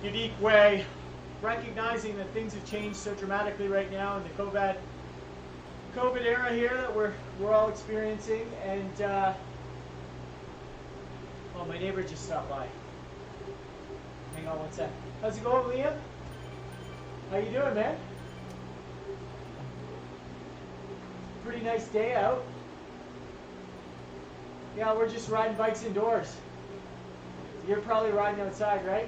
unique way, recognizing that things have changed so dramatically right now in the COVID era here that we're all experiencing. And oh, my neighbor just stopped by. Hang on one sec. How's it going, Liam? How you doing, man? Pretty nice day out. Yeah, we're just riding bikes indoors. You're probably riding outside, right?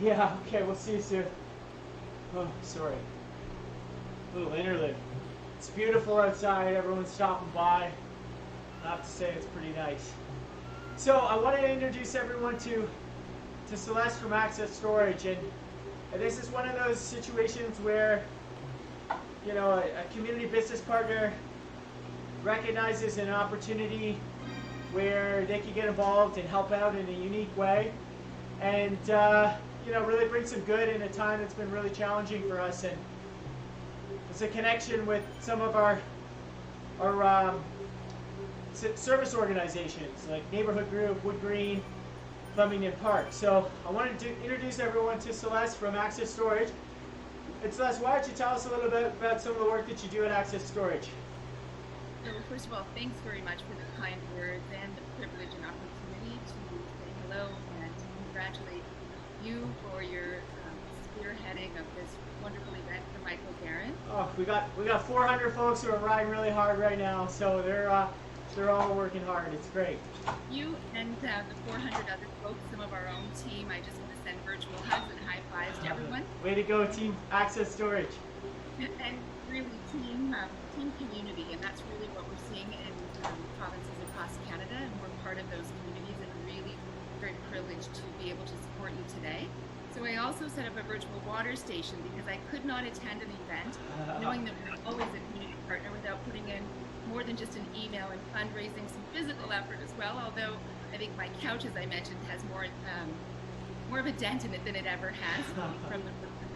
Yeah, okay, we'll see you soon. Oh, sorry. Little interlude. It's beautiful outside, everyone's stopping by. I have to say it's pretty nice. So I want to introduce everyone to Celeste from Access Storage, and this is one of those situations where, you know, a community business partner recognizes an opportunity where they can get involved and help out in a unique way, and you know, really bring some good in a time that's been really challenging for us. And it's a connection with some of our service organizations like Neighborhood Group, Wood Green, Flemington Park. So I wanted to introduce everyone to Celeste from Access Storage. And Celeste, why don't you tell us a little bit about some of the work that you do at Access Storage? So first of all, thanks very much for the kind words and the privilege and opportunity to say hello and to congratulate you for your spearheading of this wonderful event for Michael Guerin. Oh, we got 400 folks who are riding really hard right now, so they're all working hard. It's great. You and the 400 other folks, some of our own team, I just want to send virtual hugs and high fives to everyone. Way to go, Team Access Storage. And really team community, and that's really what we're seeing in provinces across Canada, and we're part of those communities, and really very privileged to be able to support you today. So I also set up a virtual water station because I could not attend an event knowing that we're always a community partner without putting in more than just an email and fundraising, some physical effort as well, although I think my couch, as I mentioned, has more of a dent in it than it ever has from the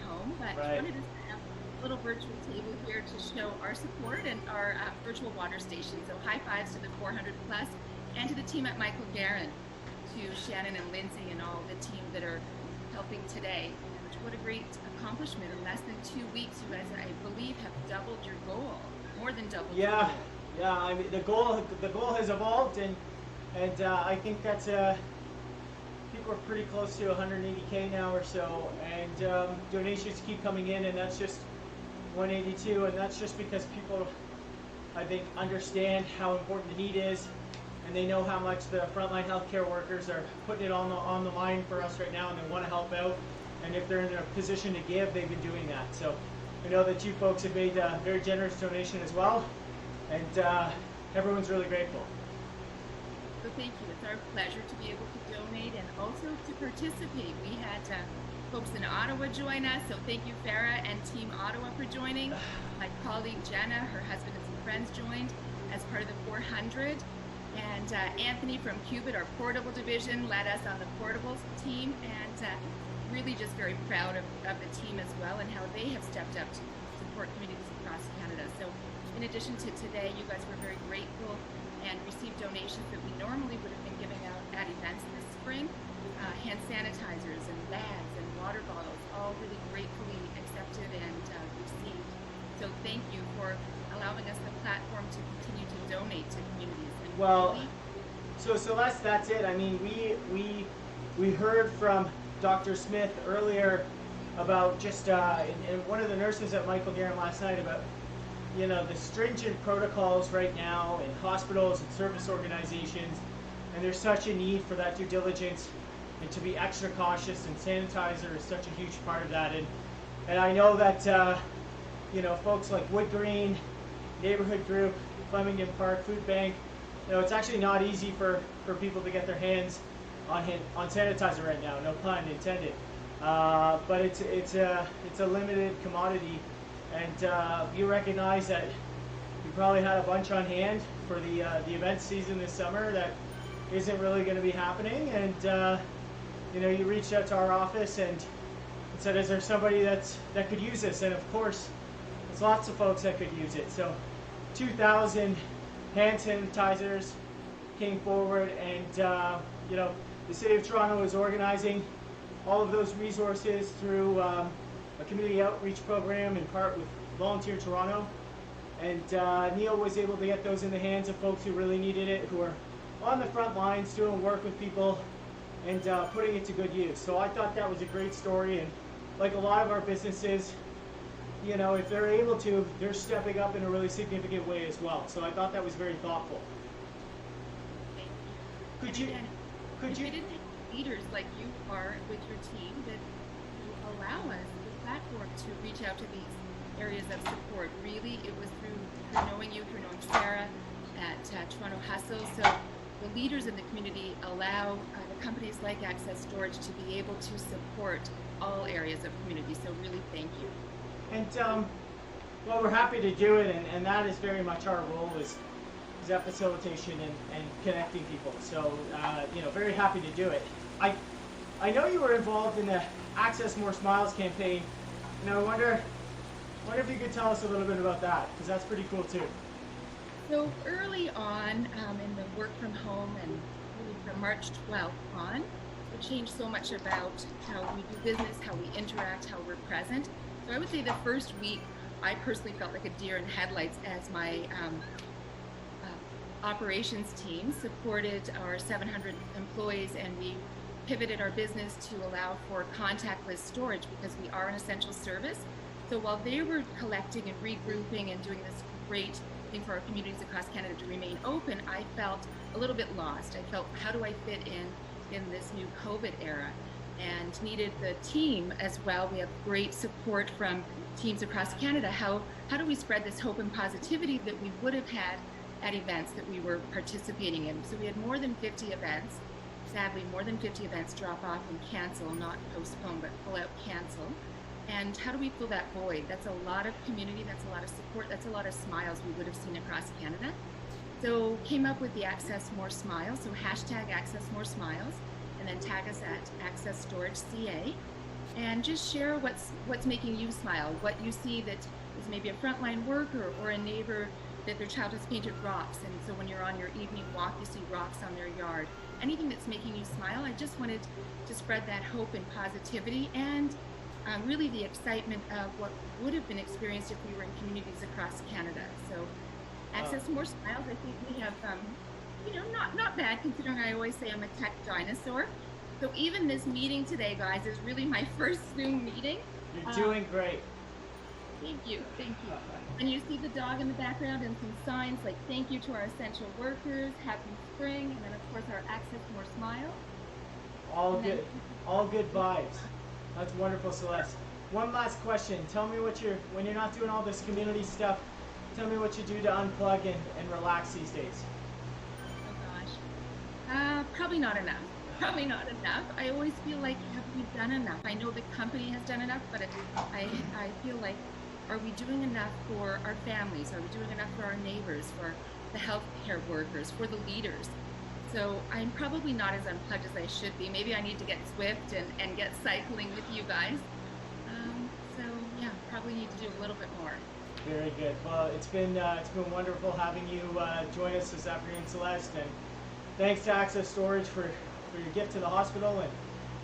home. But right. I wanted to set up a little virtual table here to show our support and our virtual water station. So high fives to the 400 plus and to the team at Michael Guerin, to Shannon and Lindsay and all the team that are helping today. And what a great accomplishment. In less than 2 weeks, you guys, I believe, have doubled your goal. More than doubled. Yeah, yeah. I mean, the goal has evolved, and I think that's I think we're pretty close to 180K now or so, and donations keep coming in, and that's just 182, and that's just because people, I think, understand how important the need is, and they know how much the frontline healthcare workers are putting it on the line for us right now, and they want to help out. And if they're in a position to give, they've been doing that. So I know that you folks have made a very generous donation as well, and everyone's really grateful. So thank you. It's our pleasure to be able to donate and also to participate. We had folks in Ottawa join us, so thank you, Farah and Team Ottawa, for joining. My colleague Jenna, her husband and some friends joined as part of the 400. And Anthony from Cubit, our portable division, led us on the portables team, and really just very proud of the team as well and how they have stepped up to support communities across Canada. So in addition to today, you guys were very grateful and received donations that we normally would have been giving out at events in the spring. Hand sanitizers and bags and water bottles, all really gratefully accepted and received. So thank you for allowing us the platform to continue to donate to communities. And well, really, so Celeste, that's it. I mean, we heard from Dr. Smith earlier about just and one of the nurses at Michael Guerin last night about, you know, the stringent protocols right now in hospitals and service organizations, and there's such a need for that due diligence and to be extra cautious, and sanitizer is such a huge part of that. And I know that you know, folks like Wood Green, Neighborhood Group, Flemington Park, Food Bank, you know, it's actually not easy for people to get their hands on sanitizer right now, no pun intended. But it's a limited commodity, and you recognize that you probably had a bunch on hand for the event season this summer that isn't really going to be happening, and you know, you reached out to our office and said, is there somebody that could use this? And of course, there's lots of folks that could use it. So 2,000 hand sanitizers came forward, and you know, the City of Toronto is organizing all of those resources through a community outreach program in part with Volunteer Toronto. And Neil was able to get those in the hands of folks who really needed it, who are on the front lines doing work with people and putting it to good use. So I thought that was a great story, and like a lot of our businesses, you know, if they're able to, they're stepping up in a really significant way as well. So I thought that was very thoughtful. Could you didn't have leaders like you are with your team that allow us, the platform, to reach out to these areas of support? Really, it was through knowing you, through knowing Sarah at Toronto Hustle. So the leaders in the community allow the companies like Access Storage to be able to support all areas of community. So really, thank you. And well, we're happy to do it, and that is very much our role, is that facilitation and connecting people. So you know, very happy to do it. I know you were involved in the Access More Smiles campaign, and I wonder if you could tell us a little bit about that, because that's pretty cool too. So early on in the work from home, and really from March 12th on, it changed so much about how we do business, how we interact, how we're present. So I would say the first week, I personally felt like a deer in headlights as my operations team supported our 700 employees, and we pivoted our business to allow for contactless storage because we are an essential service. So while they were collecting and regrouping and doing this great thing for our communities across Canada to remain open, I felt a little bit lost. I felt, how do I fit in this new COVID era? And needed the team as well. We have great support from teams across Canada. How do we spread this hope and positivity that we would have had at events that we were participating in? So we had more than 50 events. Sadly, more than 50 events drop off and cancel, not postpone, but full out cancel. And how do we fill that void? That's a lot of community, that's a lot of support, that's a lot of smiles we would have seen across Canada. So came up with the Access More Smiles, so hashtag Access More Smiles, and then tag us at Access Storage CA, and just share what's making you smile, what you see that is maybe a frontline worker or a neighbor that their child has painted rocks, and so when you're on your evening walk, you see rocks on their yard. Anything that's making you smile. I just wanted to spread that hope and positivity, and really the excitement of what would have been experienced if we were in communities across Canada. So Access More Smiles, I think we have, you know, not bad, considering I always say I'm a tech dinosaur. So even this meeting today, guys, is really my first Zoom meeting. You're doing great. Thank you. And you see the dog in the background and some signs like thank you to our essential workers, happy spring, and then of course our Access More Smile. All good vibes. That's wonderful, Celeste. One last question. Tell me when you're not doing all this community stuff, tell me what you do to unplug and relax these days. Oh gosh. Probably not enough. I always feel like, have we done enough? I know the company has done enough, but I feel like, are we doing enough for our families? Are we doing enough for our neighbors, for the healthcare workers, for the leaders? So I'm probably not as unplugged as I should be. Maybe I need to get Swift and get cycling with you guys. So yeah, probably need to do a little bit more. Very good. Well, it's been wonderful having you join us this afternoon, Celeste, and thanks to Access Storage for your gift to the hospital,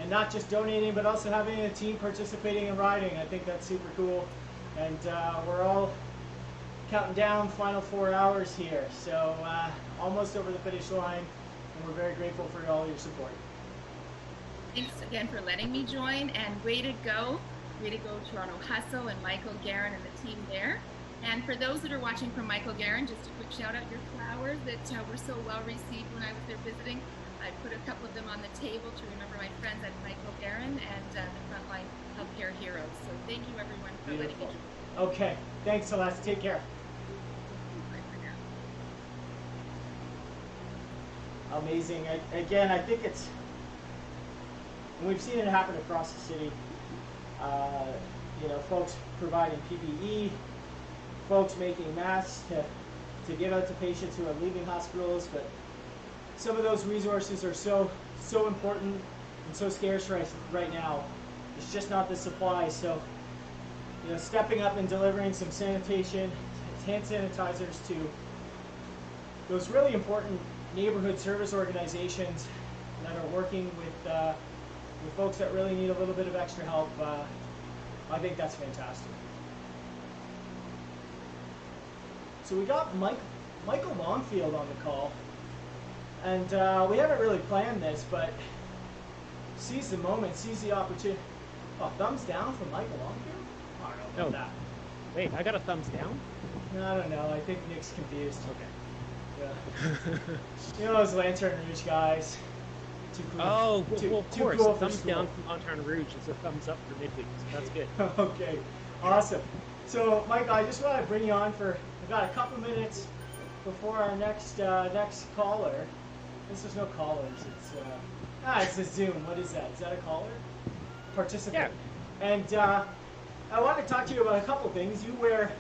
and not just donating, but also having a team participating and riding. I think that's super cool, and we're all counting down final 4 hours here, so almost over the finish line, and we're very grateful for all your support. Thanks again for letting me join, and way to go Toronto Hustle and Michael Guerin and the team there. And for those that are watching from Michael Guerin, just a quick shout out, your flowers that were so well received when I was there visiting. I put a couple of them on the table to remember my friends at Michael Guerin and the Frontline Healthcare Heroes. So thank you everyone for letting me join. Okay, thanks Celeste, take care. Bye for now. Amazing. Again, I think we've seen it happen across the city. You know, folks providing PPE, folks making masks to give out to patients who are leaving hospitals, but some of those resources are so important and so scarce right now. It's just not the supply. So, you know, stepping up and delivering some sanitation, hand sanitizers to those really important neighborhood service organizations that are working with folks that really need a little bit of extra help, I think that's fantastic. So we got Michael Longfield on the call, and we haven't really planned this, but seize the moment, seize the opportunity. Oh, thumbs down from Michael Longfield? I don't know about that. Wait, I got a thumbs down? No, I don't know. I think Nick's confused. Okay. Yeah. You know those Lantern Rouge guys? Too cool. Oh, well, of course. Cool thumbs down from Lantern Rouge is a thumbs up for midweek, so that's good. Okay, awesome. So, Mike, I just want to bring you on for, we've got a couple minutes before our next caller. There's no callers. It's a Zoom. What is that? Is that a caller? Participant. Yeah. And I want to talk to you about a couple things. You wear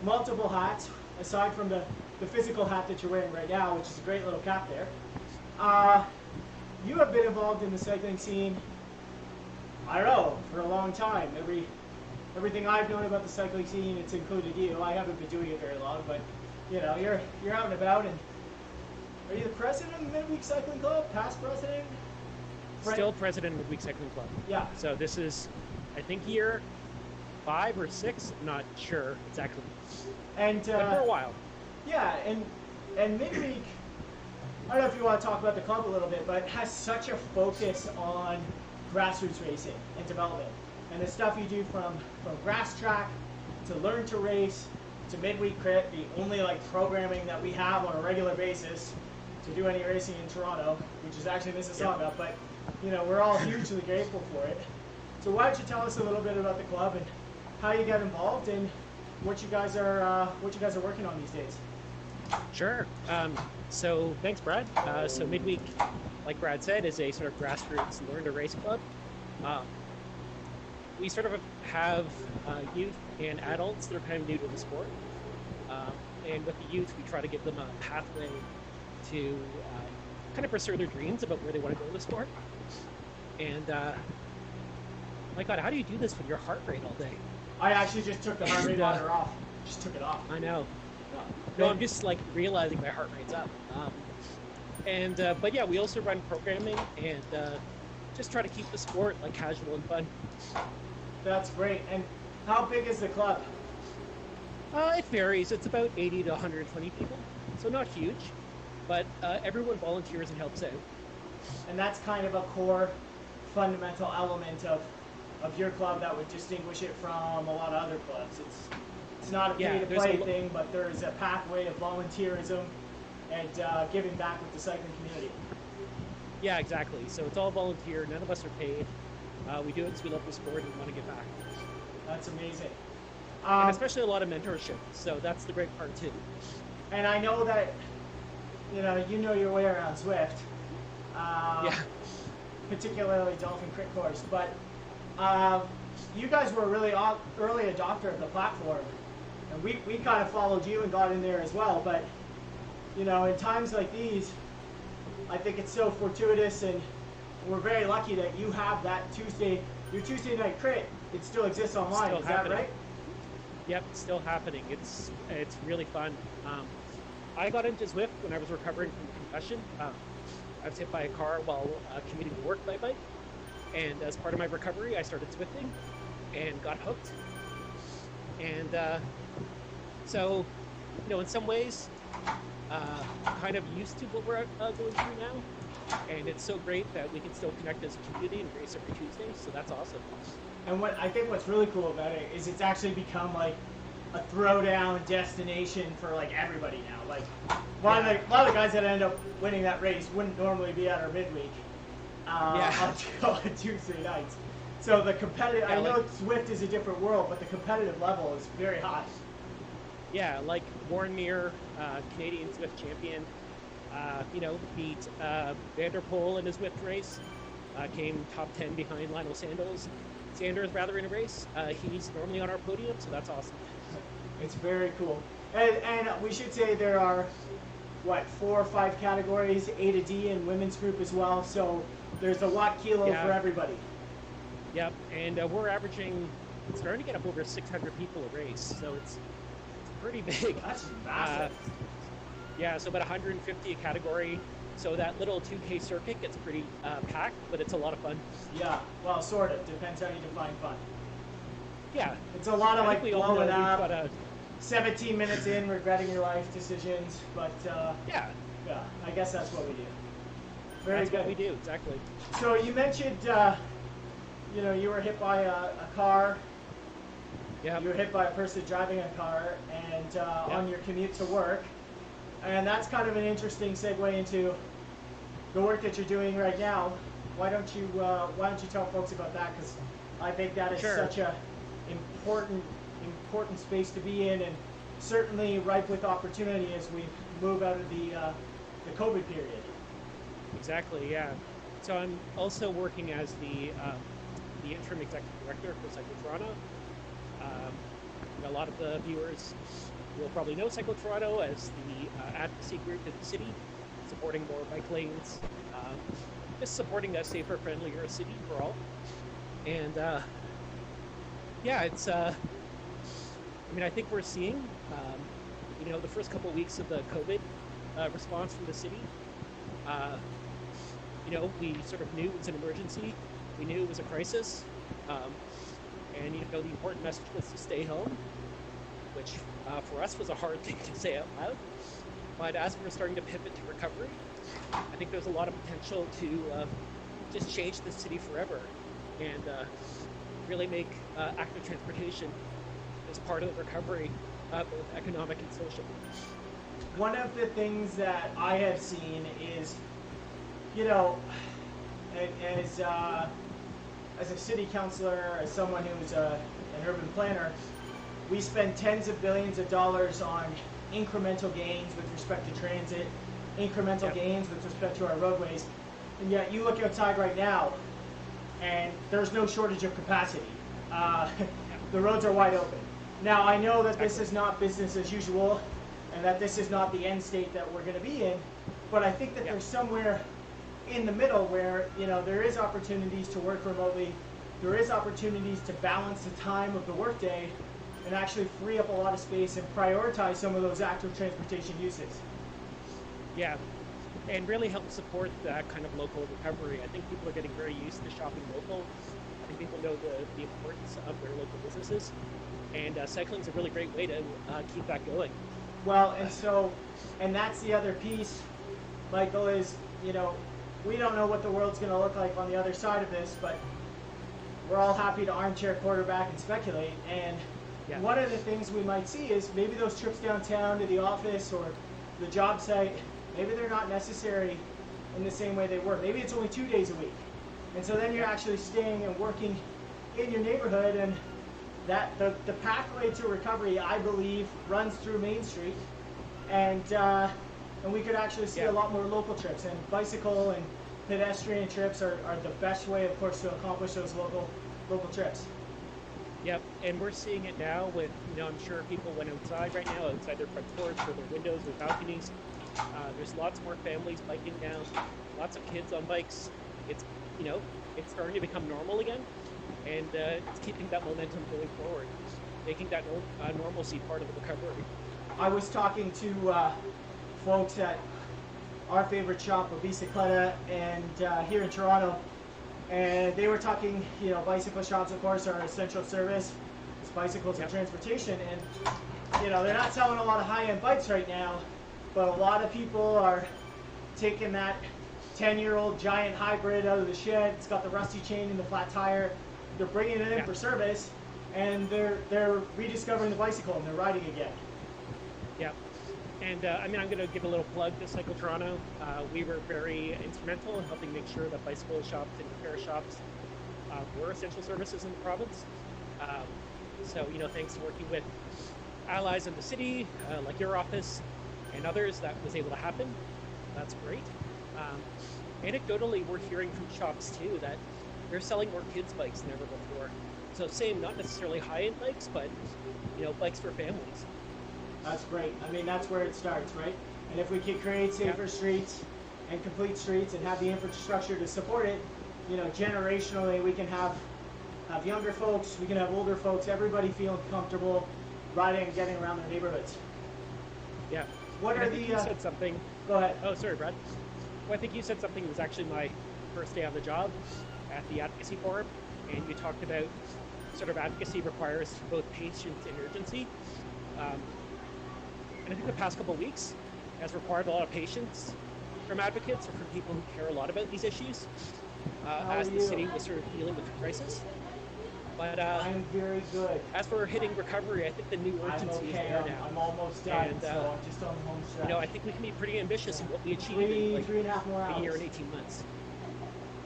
multiple hats, aside from the physical hat that you're wearing right now, which is a great little cap there. You have been involved in the cycling scene, I don't know, for a long time. Everything I've known about the cycling scene, it's included you. I haven't been doing it very long, but you know, you're out and about. And are you the president of the Midweek Cycling Club? Past president? Still president of Midweek Cycling Club. Yeah. So this is, I think, year 5 or 6. I'm not sure exactly. And but for a while. Yeah, and Midweek, I don't know if you want to talk about the club a little bit, but it has such a focus on grassroots racing and development. And the stuff you do from grass track to learn to race to midweek crit, the only like programming that we have on a regular basis to do any racing in Toronto, which is actually Mississauga, yeah. But you know, we're all hugely grateful for it. So why don't you tell us a little bit about the club and how you get involved and what you guys are working on these days? Sure. So thanks, Brad. So Midweek, like Brad said, is a sort of grassroots learn to race club. We sort of have youth and adults that are kind of new to the sport. And with the youth, we try to give them a pathway to kind of pursue their dreams about where they want to go in the sport. And my God, how do you do this with your heart rate all day? I actually just took the heart rate monitor off. Just took it off. I know. No, I'm just like realizing my heart rate's up. But yeah, we also run programming and just try to keep the sport like casual and fun. That's great. And how big is the club? It varies. It's about 80 to 120 people, so not huge, but everyone volunteers and helps out. And that's kind of a core fundamental element of your club that would distinguish it from a lot of other clubs. It's not a pay-to-play thing, but there is a pathway of volunteerism and giving back with the cycling community. Yeah, exactly. So it's all volunteer. None of us are paid. We do it because we love the sport and we want to give back. That's amazing. And especially a lot of mentorship. So that's the great part too. And I know that you know your way around Zwift. Yeah. Particularly Dolphin Crit Course, but you guys were a really early adopter of the platform, and we kind of followed you and got in there as well. But you know, in times like these, I think it's so fortuitous, and we're very lucky that you have that your Tuesday night crit. It still exists online. Is that right? Yep, it's still happening. It's really fun. I got into Zwift when I was recovering from a concussion. I was hit by a car while commuting to work by bike, and as part of my recovery, I started Zwifting and got hooked. And so, you know, in some ways, kind of used to what we're going through now, and it's so great that we can still connect as a community and race every Tuesday. So that's awesome. And what's really cool about it is it's actually become like a throwdown destination for like everybody now. Like a lot of the guys that end up winning that race wouldn't normally be at our midweek on Tuesday nights. So the competitive, I know Zwift is a different world, but the competitive level is very high. Yeah, like Warren Meir, Canadian Zwift champion, beat Vanderpool in his Zwift race, came top 10 behind Lionel Sanders in a race. He's normally on our podium, so that's awesome. It's very cool. And we should say there are, 4 or 5 categories, A to D in women's group as well, so there's a lot kilo for everybody. Yep, and we're averaging, starting to get up over 600 people a race, so it's pretty big. That's massive. So about 150 a category. So that little 2K circuit gets pretty packed, but it's a lot of fun. Yeah, well, sort of. Depends how you define fun. Yeah. It's a lot of I like think we all know blowing we've up, got a 17 minutes in, regretting your life decisions, but yeah. yeah, I guess that's what we do. Very That's good. what we do, exactly. So you mentioned, you know, you were hit by a car. Yeah. You were hit by a person driving a car, and on your commute to work, and that's kind of an interesting segue into the work that you're doing right now. Why don't you tell folks about that? Because I think that is such a important space to be in, and certainly ripe with opportunity as we move out of the COVID period. Exactly, yeah. So I'm also working as the interim executive director for Cycle Toronto. A lot of the viewers will probably know Cycle Toronto as the advocacy group in the city, supporting more bike lanes, just supporting a safer, friendlier city for all. And yeah, it's I mean, I think we're seeing, you know, the first couple of weeks of the COVID response from the city. You know, we sort of knew it was an emergency. We knew it was a crisis. And, you know, the important message was to stay home, which for us was a hard thing to say out loud. But as we're starting to pivot to recovery, I think there's a lot of potential to just change the city forever and really make active transportation as part of the recovery, both economic and social. One of the things that I have seen is, you know, as a city councilor, as someone who's an urban planner, we spend tens of billions of dollars on incremental gains with respect to transit, incremental gains with respect to our roadways, and yet you look outside right now, and there's no shortage of capacity. The roads are wide open. Now, I know that this is not business as usual, and that this is not the end state that we're going to be in, but I think that there's somewhere in the middle where, you know, there is opportunities to work remotely, there is opportunities to balance the time of the workday and actually free up a lot of space and prioritize some of those active transportation uses. Yeah, and really help support that kind of local recovery. I think people are getting very used to shopping local. I think people know the importance of their local businesses, and cycling is a really great way to keep that going. Well, and that's the other piece, Michael, is, you know, we don't know what the world's going to look like on the other side of this, but we're all happy to armchair quarterback and speculate. And one of the things we might see is maybe those trips downtown to the office or the job site, maybe they're not necessary in the same way they were. Maybe it's only 2 days a week. And so then you're actually staying and working in your neighborhood, and that the pathway to recovery, I believe, runs through Main Street, and we could actually see a lot more local trips, and bicycle and pedestrian trips are the best way, of course, to accomplish those local trips. Yep, and we're seeing it now with, you know, I'm sure people went outside right now, outside their front doors or their windows or balconies. There's lots more families biking now, lots of kids on bikes. It's, you know, it's starting to become normal again, and it's keeping that momentum going forward, making that normalcy part of the recovery. I was talking to folks at our favorite shop, Bicicleta, and here in Toronto, and they were talking, you know, bicycle shops, of course, are essential service. It's bicycles and transportation, and, you know, they're not selling a lot of high-end bikes right now, but a lot of people are taking that 10-year-old giant hybrid out of the shed. It's got the rusty chain and the flat tire. They're bringing it in for service, and they're rediscovering the bicycle and they're riding again. Yeah. And I mean, I'm going to give a little plug to Cycle Toronto. We were very instrumental in helping make sure that bicycle shops and repair shops were essential services in the province. So, you know, thanks to working with allies in the city, like your office and others, that was able to happen. That's great. Anecdotally, we're hearing from shops too that they're selling more kids' bikes than ever before. So same, not necessarily high-end bikes, but, you know, bikes for families. That's great. I mean, that's where it starts, right? And if we can create safer streets and complete streets and have the infrastructure to support it, you know, generationally, we can have younger folks, we can have older folks, everybody feeling comfortable riding and getting around their neighborhoods. Yeah. What and are I think the? You said something. Go ahead. Oh, sorry, Brad. Well, I think you said something that was actually my first day on the job at the advocacy forum, and you talked about sort of advocacy requires both patience and urgency. Um, and I think the past couple of weeks has required a lot of patience from advocates or from people who care a lot about these issues as the city was sort of dealing with the crisis. But I'm very good. as for hitting recovery, I think the new urgency is there now. I'm almost done, And, so I'm just on the home stretch. I think we can be pretty ambitious in what we achieve in like 3.5 more hours. a year and 18 months.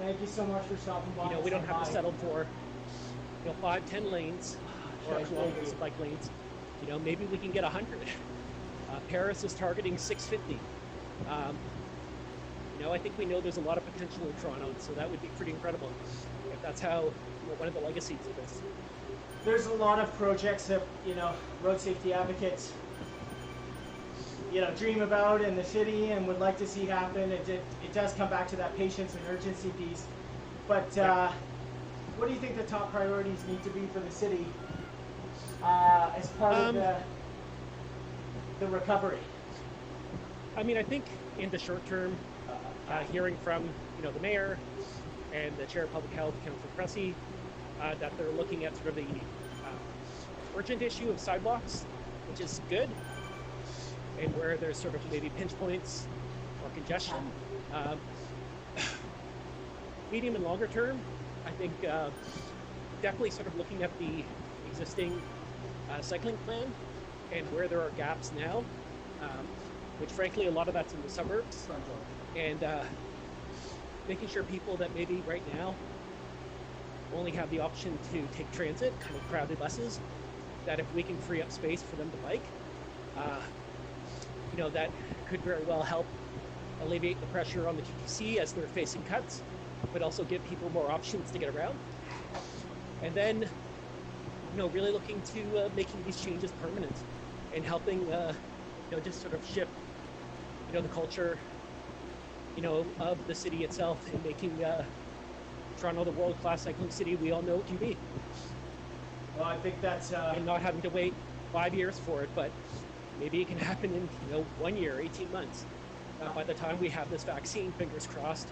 Thank you so much for stopping by. We don't have to settle for 5-10 lanes or Okay, kilometers of bike lanes. Maybe we can get 100. Paris is targeting 650. I think we know there's a lot of potential in Toronto, so that would be pretty incredible if that's how one of the legacies of this. There's a lot of projects that road safety advocates dream about in the city and would like to see happen. It does come back to that patience and urgency piece. But what do you think the top priorities need to be for the city as part of the recovery? I mean, I think in the short term, hearing from the mayor and the chair of public health, Councillor Cressy, that they're looking at sort of the urgent issue of sidewalks, which is good, and where there's sort of maybe pinch points or congestion. Medium and longer term, I think definitely sort of looking at the existing cycling plan and where there are gaps now, which frankly a lot of that's in the suburbs, and making sure people that maybe right now only have the option to take transit, kind of crowded buses, that if we can free up space for them to bike, that could very well help alleviate the pressure on the TTC as they're facing cuts, but also give people more options to get around. And then, really looking to making these changes permanent and helping, just sort of shift, the culture, of the city itself and making Toronto the world-class cycling city we all know it can be. Well, I think that's... and not having to wait 5 years for it, but maybe it can happen in, 1 year, 18 months. By the time we have this vaccine, fingers crossed,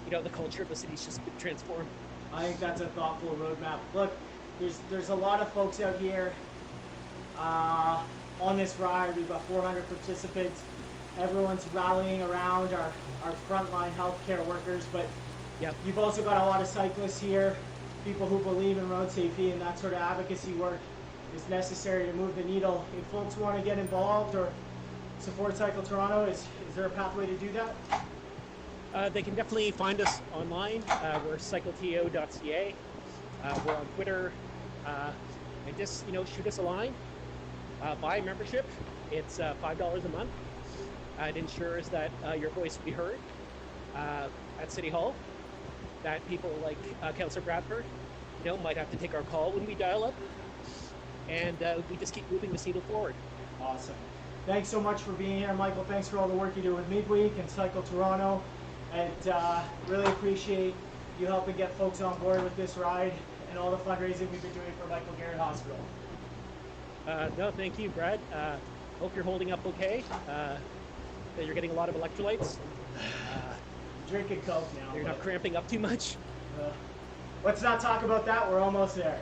the culture of the city's just been transformed. I think that's a thoughtful roadmap. Look, there's a lot of folks out here on this ride. We've got 400 participants. Everyone's rallying around our frontline healthcare workers, but yep. You've also got a lot of cyclists here, people who believe in road safety, and that sort of advocacy work is necessary to move the needle. If folks want to get involved or support Cycle Toronto, is there a pathway to do that? They can definitely find us online. We're cycleto.ca. We're on Twitter. And just, shoot us a line. Buy a membership. It's $5 a month. It ensures that your voice will be heard at City Hall. That people like Councillor Bradford, might have to take our call when we dial up. And we just keep moving the needle forward. Awesome. Thanks so much for being here, Michael. Thanks for all the work you do with Midweek and Cycle Toronto. And really appreciate you helping get folks on board with this ride and all the fundraising we've been doing for Michael Garrett Hospital. No, thank you, Brad. Hope you're holding up okay. That you're getting a lot of electrolytes. Drinking Coke now. You're not cramping up too much. Let's not talk about that. We're almost there.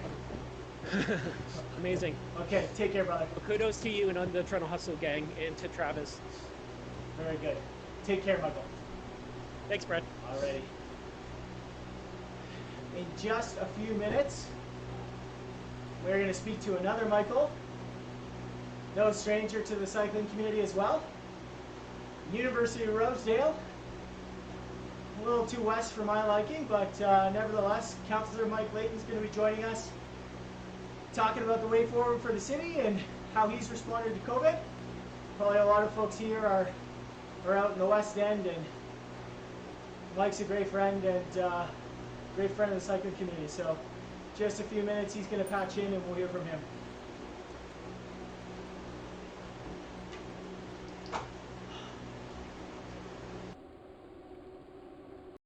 Amazing. Okay, take care, brother. Well, kudos to you and on the Toronto Hustle gang and to Travis. Very good. Take care, Michael. Thanks, Brad. Alrighty. In just a few minutes, we're going to speak to another Michael. No stranger to the cycling community as well. University of Rosedale. A little too west for my liking, but nevertheless, Councillor Mike Layton's going to be joining us, talking about the way forward for the city and how he's responded to COVID. Probably a lot of folks here are out in the West End, and Mike's a great friend and great friend of the cycling community. So just a few minutes, he's going to patch in and we'll hear from him.